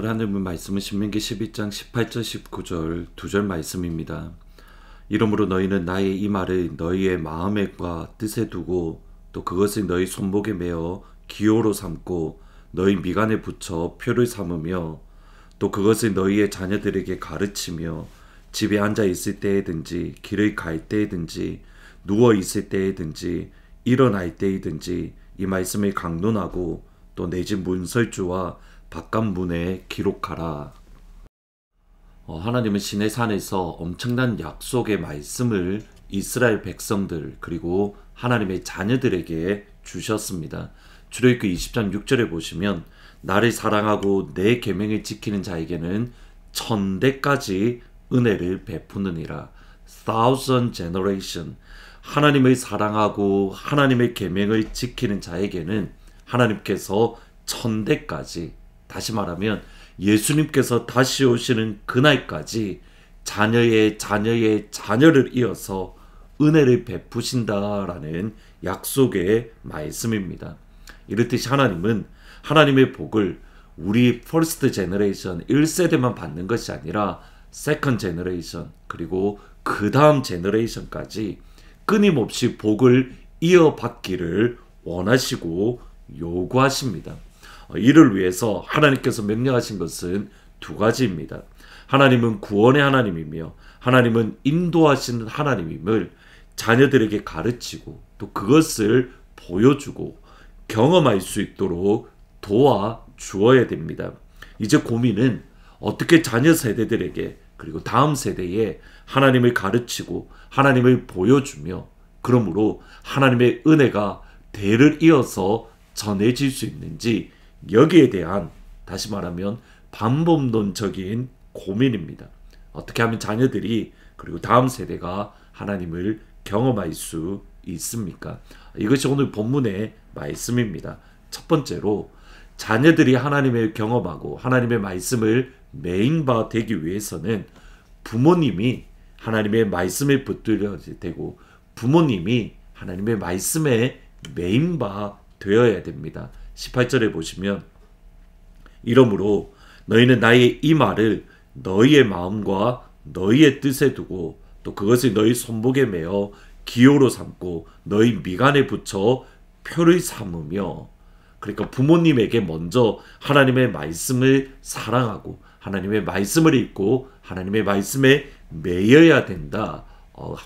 오늘 하나님의 말씀은 신명기 12장 18절 19절 2절 말씀입니다. 이러므로 너희는 나의 이 말을 너희의 마음과 뜻에 두고 또 그것을 너희 손목에 매어 기호로 삼고 너희 미간에 붙여 표를 삼으며 또 그것을 너희의 자녀들에게 가르치며 집에 앉아 있을 때에든지 길을 갈 때에든지 누워 있을 때에든지 일어날 때이든지 이 말씀을 강론하고 또 내 집 문설주와 바깥문에 기록하라. 하나님은 시내산에서 엄청난 약속의 말씀을 이스라엘 백성들 그리고 하나님의 자녀들에게 주셨습니다. 출애굽기 20장 6절에 보시면 나를 사랑하고 내 계명을 지키는 자에게는 1000대까지 은혜를 베푸느니라. 1000 generation. 하나님을 사랑하고 하나님의 계명을 지키는 자에게는 하나님께서 1000대까지, 다시 말하면 예수님께서 다시 오시는 그날까지 자녀의 자녀의 자녀를 이어서 은혜를 베푸신다라는 약속의 말씀입니다. 이렇듯이 하나님은 하나님의 복을 우리 퍼스트 제너레이션 1세대만 받는 것이 아니라 세컨드 제너레이션 그리고 그 다음 제너레이션까지 끊임없이 복을 이어받기를 원하시고 요구하십니다. 이를 위해서 하나님께서 명령하신 것은 두 가지입니다. 하나님은 구원의 하나님이며 하나님은 인도하시는 하나님임을 자녀들에게 가르치고 또 그것을 보여주고 경험할 수 있도록 도와주어야 됩니다. 이제 고민은 어떻게 자녀 세대들에게 그리고 다음 세대에 하나님을 가르치고 하나님을 보여주며 그러므로 하나님의 은혜가 대를 이어서 전해질 수 있는지 여기에 대한 다시 말하면 반법론적인 고민입니다. 어떻게 하면 자녀들이 그리고 다음 세대가 하나님을 경험할 수 있습니까? 이것이 오늘 본문의 말씀입니다. 첫 번째로 자녀들이 하나님을 경험하고 하나님의 말씀을 매인바 되기 위해서는 부모님이 하나님의 말씀을 붙들어야 되고 부모님이 하나님의 말씀에 매인바 되어야 됩니다. 18절에 보시면 이러므로 너희는 나의 이 말을 너희의 마음과 너희의 뜻에 두고 또 그것을 너희 손목에 매어 기호로 삼고 너희 미간에 붙여 표를 삼으며, 그러니까 부모님에게 먼저 하나님의 말씀을 사랑하고 하나님의 말씀을 읽고 하나님의 말씀에 매여야 된다.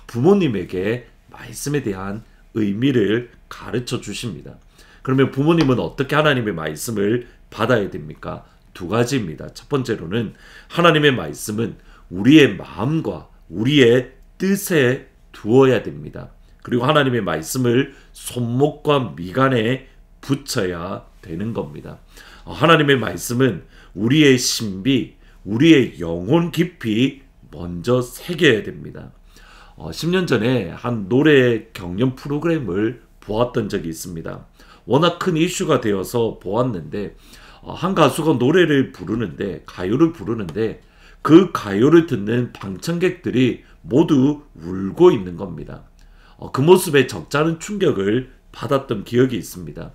부모님에게 말씀에 대한 의미를 가르쳐 주십니다. 그러면 부모님은 어떻게 하나님의 말씀을 받아야 됩니까? 두 가지입니다. 첫 번째로는 하나님의 말씀은 우리의 마음과 우리의 뜻에 두어야 됩니다. 그리고 하나님의 말씀을 손목과 미간에 붙여야 되는 겁니다. 하나님의 말씀은 우리의 신비, 우리의 영혼 깊이 먼저 새겨야 됩니다. 10년 전에 한 노래 경연 프로그램을 보았던 적이 있습니다. 워낙 큰 이슈가 되어서 보았는데 한 가수가 노래를 부르는데 가요를 부르는데 그 가요를 듣는 방청객들이 모두 울고 있는 겁니다. 그 모습에 적잖은 충격을 받았던 기억이 있습니다.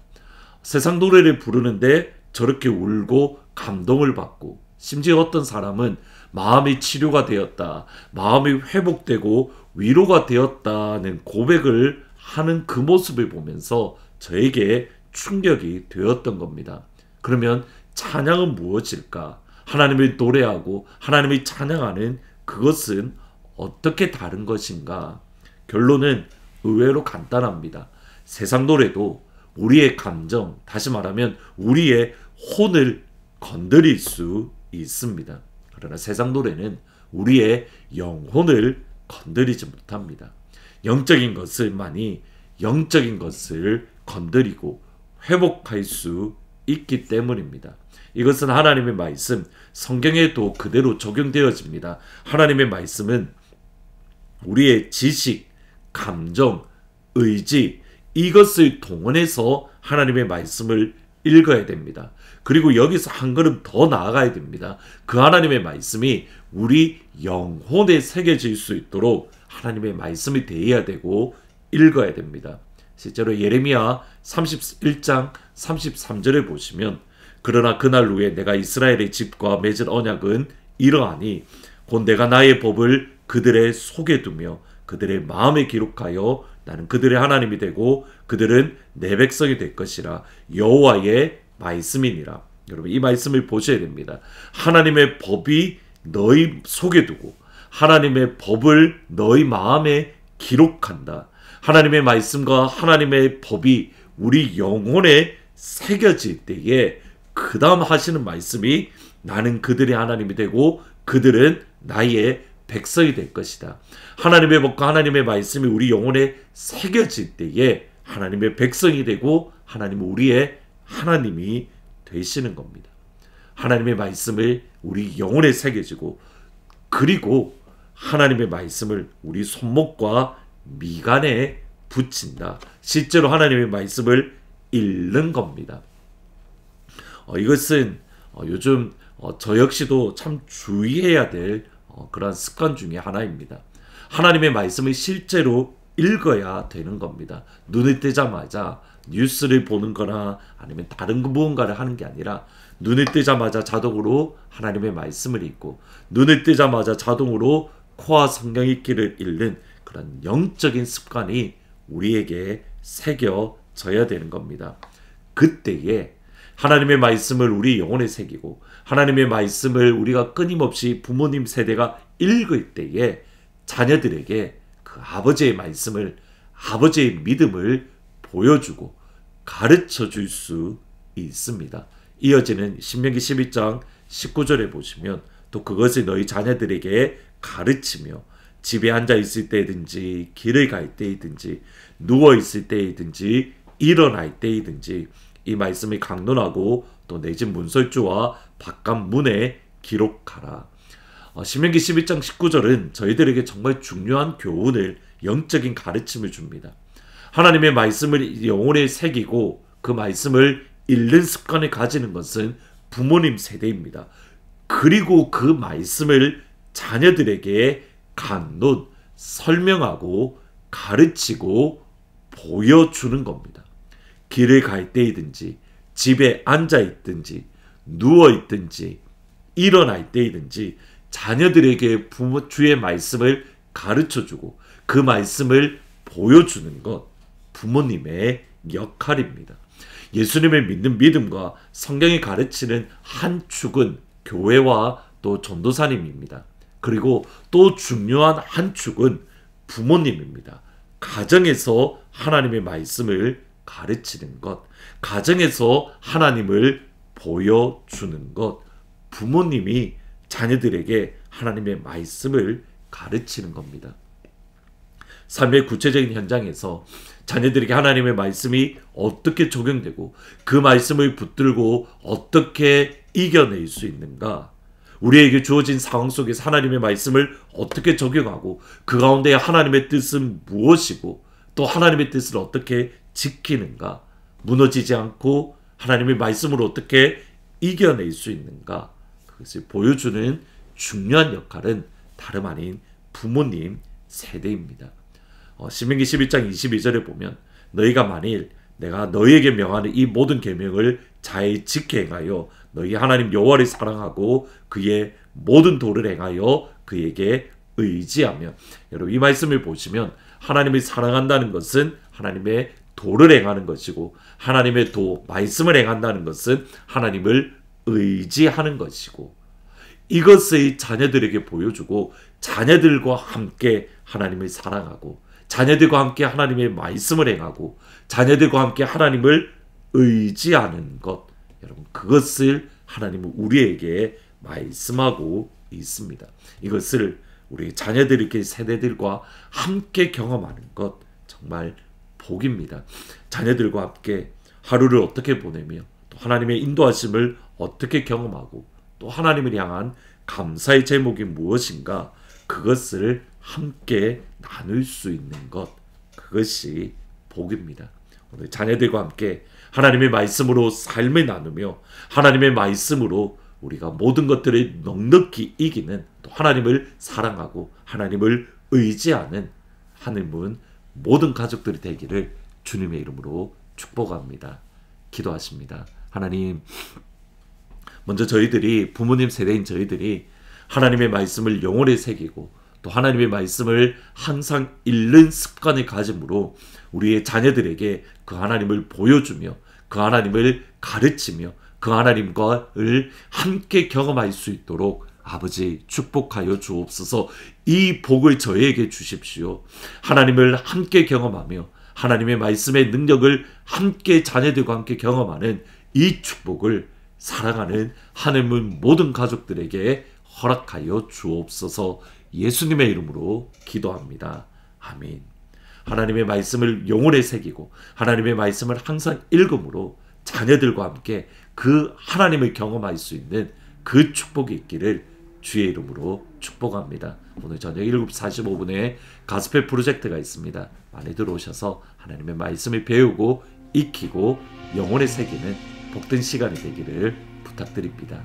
세상 노래를 부르는데 저렇게 울고 감동을 받고 심지어 어떤 사람은 마음이 치료가 되었다, 마음이 회복되고 위로가 되었다는 고백을 하는 그 모습을 보면서 저에게 충격이 되었던 겁니다. 그러면 찬양은 무엇일까? 하나님을 노래하고 하나님을 찬양하는 그것은 어떻게 다른 것인가? 결론은 의외로 간단합니다. 세상 노래도 우리의 감정, 다시 말하면 우리의 혼을 건드릴 수 있습니다. 그러나 세상 노래는 우리의 영혼을 건드리지 못합니다. 영적인 것을만이 영적인 것을 건드리고 회복할 수 있기 때문입니다. 이것은 하나님의 말씀, 성경에도 그대로 적용되어집니다. 하나님의 말씀은 우리의 지식, 감정, 의지 이것을 동원해서 하나님의 말씀을 읽어야 됩니다. 그리고 여기서 한 걸음 더 나아가야 됩니다. 그 하나님의 말씀이 우리 영혼에 새겨질 수 있도록 하나님의 말씀이 대해야 되고 읽어야 됩니다. 실제로 예레미야 31장 33절에 보시면 그러나 그날 후에 내가 이스라엘의 집과 맺은 언약은 이러하니 곧 내가 나의 법을 그들의 속에 두며 그들의 마음에 기록하여 나는 그들의 하나님이 되고 그들은 내 백성이 될 것이라. 여호와의 말씀이니라. 여러분, 이 말씀을 보셔야 됩니다. 하나님의 법이 너희 속에 두고 하나님의 법을 너희 마음에 기록한다. 하나님의 말씀과 하나님의 법이 우리 영혼에 새겨질 때에 그 다음 하시는 말씀이 나는 그들의 하나님이 되고 그들은 나의 백성이 될 것이다. 하나님의 법과 하나님의 말씀이 우리 영혼에 새겨질 때에 하나님의 백성이 되고 하나님은 우리의 하나님이 되시는 겁니다. 하나님의 말씀을 우리 영혼에 새겨지고 그리고 하나님의 말씀을 우리 손목과 미간에 붙인다. 실제로 하나님의 말씀을 읽는 겁니다. 이것은 요즘 저 역시도 참 주의해야 될 그런 습관 중에 하나입니다. 하나님의 말씀을 실제로 읽어야 되는 겁니다. 눈을 뜨자마자 뉴스를 보는 거나 아니면 다른 무언가를 하는 게 아니라 눈을 뜨자마자 자동으로 하나님의 말씀을 읽고 눈을 뜨자마자 자동으로 코와 성경 읽기를 읽는 그런 영적인 습관이 우리에게 새겨져야 되는 겁니다. 그때에 하나님의 말씀을 우리 영혼에 새기고 하나님의 말씀을 우리가 끊임없이 부모님 세대가 읽을 때에 자녀들에게 그 아버지의 말씀을 아버지의 믿음을 보여주고 가르쳐 줄 수 있습니다. 이어지는 신명기 12장 19절에 보시면 또 그것을 너희 자녀들에게 가르치며 집에 앉아 있을 때든지 길을 갈 때이든지 누워 있을 때이든지 일어날 때이든지 이 말씀을 강론하고 또 내 집 문설주와 바깥 문에 기록하라. 신명기 11장 19절은 저희들에게 정말 중요한 교훈을 영적인 가르침을 줍니다. 하나님의 말씀을 영혼에 새기고 그 말씀을 읽는 습관을 가지는 것은 부모님 세대입니다. 그리고 그 말씀을 자녀들에게 강론, 설명하고 가르치고 보여주는 겁니다. 길을 갈 때이든지 집에 앉아 있든지 누워 있든지 일어날 때이든지 자녀들에게 주의 말씀을 가르쳐주고 그 말씀을 보여주는 것 부모님의 역할입니다. 예수님을 믿는 믿음과 성경이 가르치는 한 축은 교회와 또 전도사님입니다. 그리고 또 중요한 한 축은 부모님입니다. 가정에서 하나님의 말씀을 가르치는 것, 가정에서 하나님을 보여주는 것, 부모님이 자녀들에게 하나님의 말씀을 가르치는 겁니다. 삶의 구체적인 현장에서 자녀들에게 하나님의 말씀이 어떻게 적용되고 그 말씀을 붙들고 어떻게 이겨낼 수 있는가, 우리에게 주어진 상황 속에서 하나님의 말씀을 어떻게 적용하고 그 가운데 하나님의 뜻은 무엇이고 또 하나님의 뜻을 어떻게 지키는가, 무너지지 않고 하나님의 말씀으로 어떻게 이겨낼 수 있는가, 그것을 보여주는 중요한 역할은 다름 아닌 부모님 세대입니다. 신명기 11장 22절에 보면 너희가 만일 내가 너희에게 명하는 이 모든 계명을 잘 지켜 행하여 너희 하나님 여호와를 사랑하고 그의 모든 도를 행하여 그에게 의지하며, 여러분 이 말씀을 보시면 하나님을 사랑한다는 것은 하나님의 도를 행하는 것이고 하나님의 도, 말씀을 행한다는 것은 하나님을 의지하는 것이고 이것을 자녀들에게 보여주고 자녀들과 함께 하나님을 사랑하고 자녀들과 함께 하나님의 말씀을 행하고 자녀들과 함께 하나님을 의지하는 것, 여러분 그것을 하나님은 우리에게 말씀하고 있습니다. 이것을 우리 자녀들에게 세대들과 함께 경험하는 것 정말 복입니다. 자녀들과 함께 하루를 어떻게 보내며 또 하나님의 인도하심을 어떻게 경험하고 또 하나님을 향한 감사의 제목이 무엇인가, 그것을 함께 나눌 수 있는 것, 그것이 복입니다. 오늘 자녀들과 함께 하나님의 말씀으로 삶을 나누며 하나님의 말씀으로 우리가 모든 것들을 넉넉히 이기는, 또 하나님을 사랑하고 하나님을 의지하는 하늘문 모든 가족들이 되기를 주님의 이름으로 축복합니다. 기도하십니다. 하나님, 먼저 저희들이 부모님 세대인 저희들이 하나님의 말씀을 영혼에 새기고 또 하나님의 말씀을 항상 읽는 습관을 가짐으로 우리의 자녀들에게 그 하나님을 보여주며 그 하나님을 가르치며 그 하나님과를 함께 경험할 수 있도록 아버지 축복하여 주옵소서. 이 복을 저에게 주십시오. 하나님을 함께 경험하며 하나님의 말씀의 능력을 함께 자녀들과 함께 경험하는 이 축복을 사랑하는 하나님의 모든 가족들에게 허락하여 주옵소서. 예수님의 이름으로 기도합니다. 아멘. 하나님의 말씀을 영혼에 새기고 하나님의 말씀을 항상 읽음으로 자녀들과 함께 그 하나님을 경험할 수 있는 그 축복이 있기를 주의 이름으로 축복합니다. 오늘 저녁 7시 45분에 가스펠 프로젝트가 있습니다. 많이 들어오셔서 하나님의 말씀을 배우고 익히고 영혼에 새기는 복된 시간이 되기를 부탁드립니다.